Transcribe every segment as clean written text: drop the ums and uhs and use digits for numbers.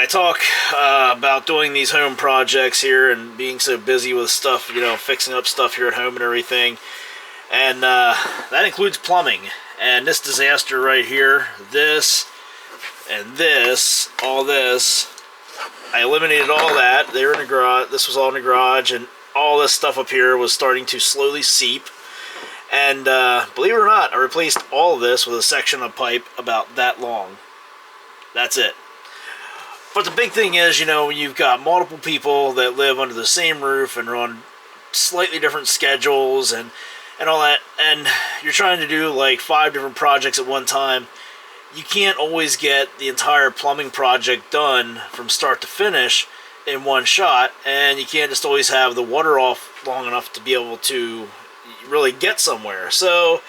I talk about doing these home projects here and being so busy with stuff, fixing up stuff here at home and everything. And that includes plumbing. And this disaster right here, this and this, all this, I eliminated all that. They were in the garage. This was all in the garage, and all this stuff up here was starting to slowly seep. And believe it or not, I replaced all of this with a section of pipe about that long. That's it. But the big thing is, when you've got multiple people that live under the same roof and are on slightly different schedules and all that, and you're trying to do like 5 different projects at one time, you can't always get the entire plumbing project done from start to finish in one shot, and you can't just always have the water off long enough to be able to really get somewhere. So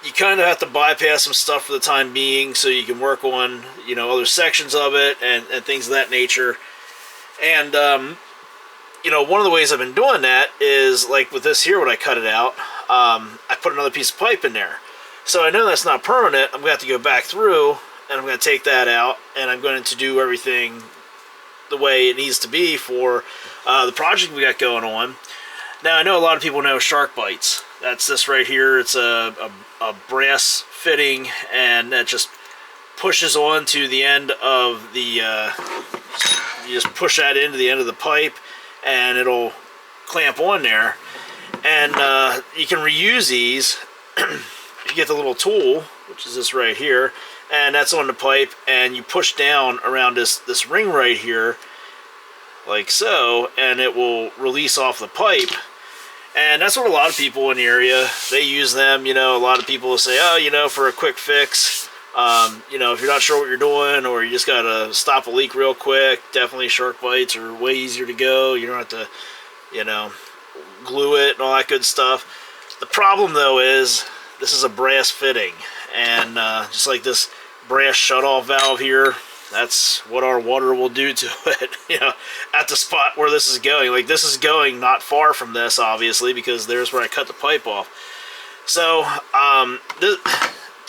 you kind of have to bypass some stuff for the time being so you can work on, other sections of it and things of that nature. And, one of the ways I've been doing that is, like with this here, when I cut it out, I put another piece of pipe in there. So I know that's not permanent. I'm going to have to go back through, and I'm going to take that out, and I'm going to do everything the way it needs to be for the project we got going on. Now, I know a lot of people know SharkBites. That's this right here. It's a brass fitting, and that just pushes on to the end of the, you just push that into the end of the pipe, and it'll clamp on there. And you can reuse these. You get the little tool, which is this right here, and that's on the pipe, and you push down around this ring right here, like so, and it will release off the pipe. And that's what a lot of people in the area, they use them. A lot of people will say, oh, for a quick fix, if you're not sure what you're doing, or you just gotta stop a leak real quick, definitely SharkBites are way easier to go. You don't have to, glue it and all that good stuff. The problem though is, this is a brass fitting, and just like this brass shutoff valve here, that's what our water will do to it, at the spot where this is going. Like, this is going not far from this, obviously, because there's where I cut the pipe off. So, to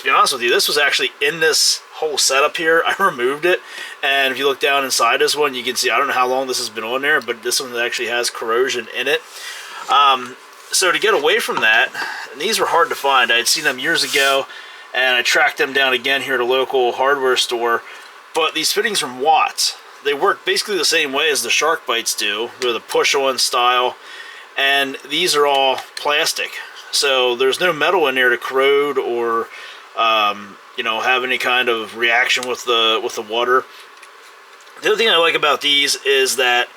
be honest with you, this was actually in this whole setup here. I removed it, and if you look down inside this one, you can see, I don't know how long this has been on there, but this one actually has corrosion in it. So to get away from that, and these were hard to find. I had seen them years ago, and I tracked them down again here at a local hardware store. But these fittings from Watts, they work basically the same way as the SharkBites do. They're the push-on style, and these are all plastic. So there's no metal in there to corrode or, have any kind of reaction with the water. The other thing I like about these is that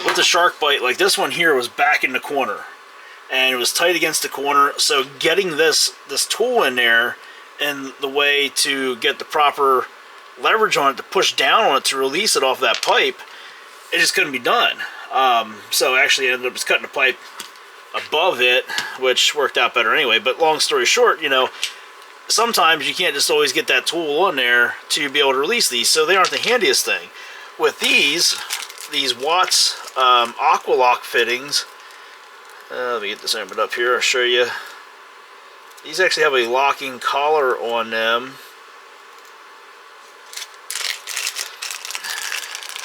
with the SharkBite, like this one here was back in the corner, and it was tight against the corner, so getting this tool in there and the way to get the proper leverage on it to push down on it to release it off that pipe, it just couldn't be done. So actually I ended up just cutting the pipe above it, which worked out better anyway. But long story short, sometimes you can't just always get that tool on there to be able to release these, so they aren't the handiest thing. With these Watts Aqualock fittings, let me get this opened up here, I'll show you. These actually have a locking collar on them.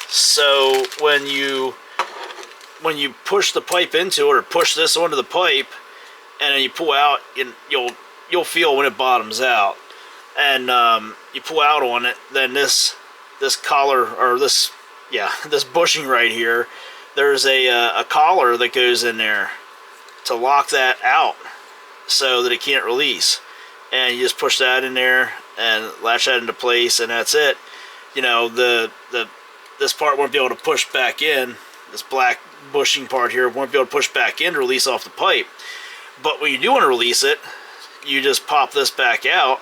So when you push the pipe into it, or push this onto the pipe, and then you pull out, you'll feel when it bottoms out. And you pull out on it, then this collar, or this bushing right here, there's a collar that goes in there to lock that out so that it can't release. And you just push that in there and latch that into place, and that's it. This part won't be able to push back in. This black bushing part here won't be able to push back in to release off the pipe. But when you do want to release it, you just pop this back out,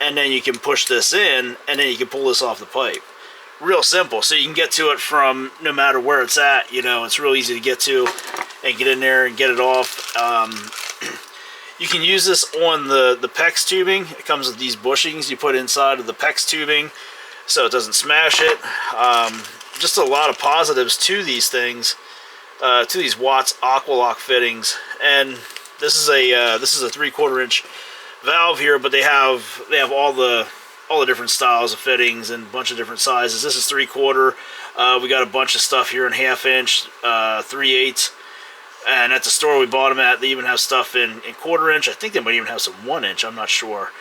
and then you can push this in, and then you can pull this off the pipe. Real simple. So you can get to it from no matter where it's at. It's real easy to get to and get in there and get it off. You can use this on the PEX tubing. It comes with these bushings you put inside of the PEX tubing so it doesn't smash it. Just a lot of positives to these things, to these Watts Aqualock fittings. And this is a 3/4 inch valve here, but they have all the all the different styles of fittings and a bunch of different sizes. This is 3/4. We got a bunch of stuff here in 1/2 inch, 3/8. And at the store we bought them at, they even have stuff in 1/4 inch. I think they might even have some 1 inch. I'm not sure.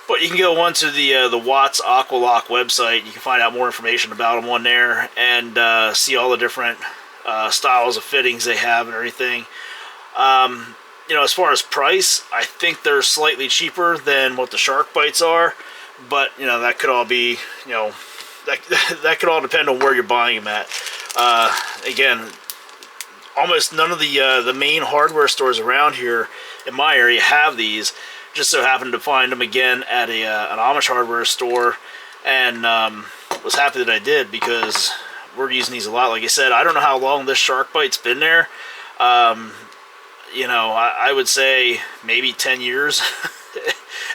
But you can go onto the Watts Aqualock website. You can find out more information about them on there and see all the different styles of fittings they have and everything. You know, as far as price, I think they're slightly cheaper than what the Shark Bites are. But, you know, that could all be, you know, that could all depend on where you're buying them at. Again, almost none of the main hardware stores around here in my area have these. Just so happened to find them again at an Amish hardware store, and was happy that I did, because we're using these a lot. Like I said, I don't know how long this Shark Bite's been there. You know, I would say maybe 10 years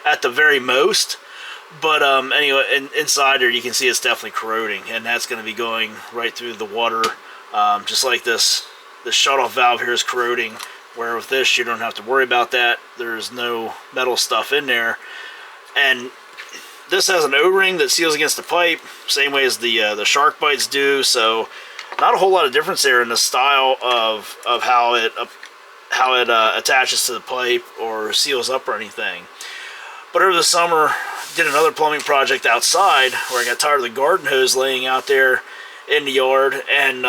at the very most. But anyway, inside there you can see it's definitely corroding, and that's going to be going right through the water, just like this. The shutoff valve here is corroding, where with this you don't have to worry about that. There's no metal stuff in there, and this has an O-ring that seals against the pipe, same way as the Shark Bites do. So not a whole lot of difference there in the style of how it attaches to the pipe or seals up or anything. But over the summer, did another plumbing project outside where I got tired of the garden hose laying out there in the yard, and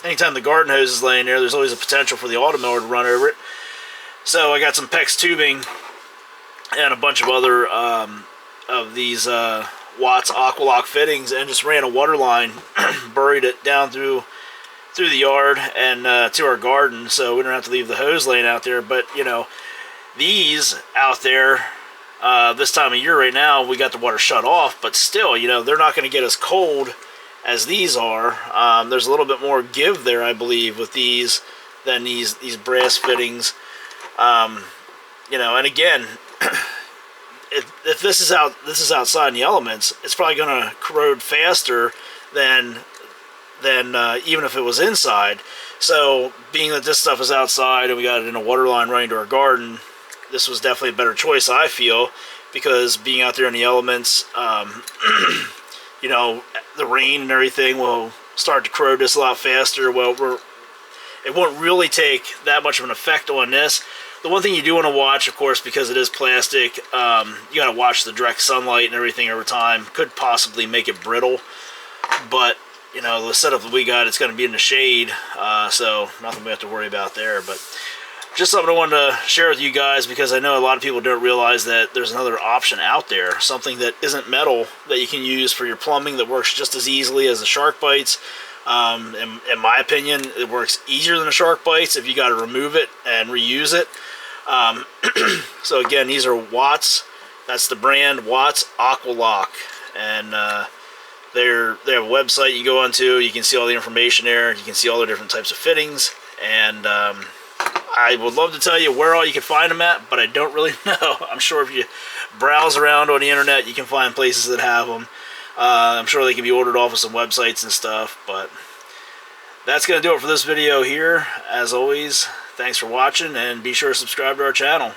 anytime the garden hose is laying there, there's always a potential for the automower to run over it. So I got some PEX tubing and a bunch of other of these Watts Aqualock fittings, and just ran a water line, buried it down through the yard and to our garden, so we don't have to leave the hose laying out there. But you know, these out there this time of year right now, we got the water shut off, but still, you know, they're not going to get as cold as these are. There's a little bit more give there, I believe, with these than these brass fittings. You know, and again, if this is outside in the elements, it's probably going to corrode faster than even if it was inside. So being that this stuff is outside and we got it in a water line running to our garden, this was definitely a better choice, I feel, because being out there in the elements, you know, the rain and everything will start to corrode this a lot faster. Well, it won't really take that much of an effect on this. The one thing you do want to watch, of course, because it is plastic, you got to watch the direct sunlight and everything over time. Could possibly make it brittle, but you know, the setup that we got, it's going to be in the shade, so nothing we have to worry about there. But just something I wanted to share with you guys, because I know a lot of people don't realize that there's another option out there, something that isn't metal that you can use for your plumbing that works just as easily as the Shark Bites. In my opinion, it works easier than the Shark Bites if you got to remove it and reuse it. So again, these are Watts. That's the brand, Watts Aqualock, and they have a website you go onto. You can see all the information there. You can see all the different types of fittings, and I would love to tell you where all you can find them at, but I don't really know. I'm sure if you browse around on the internet, you can find places that have them. I'm sure they can be ordered off of some websites and stuff, but that's going to do it for this video here. As always, thanks for watching, and be sure to subscribe to our channel.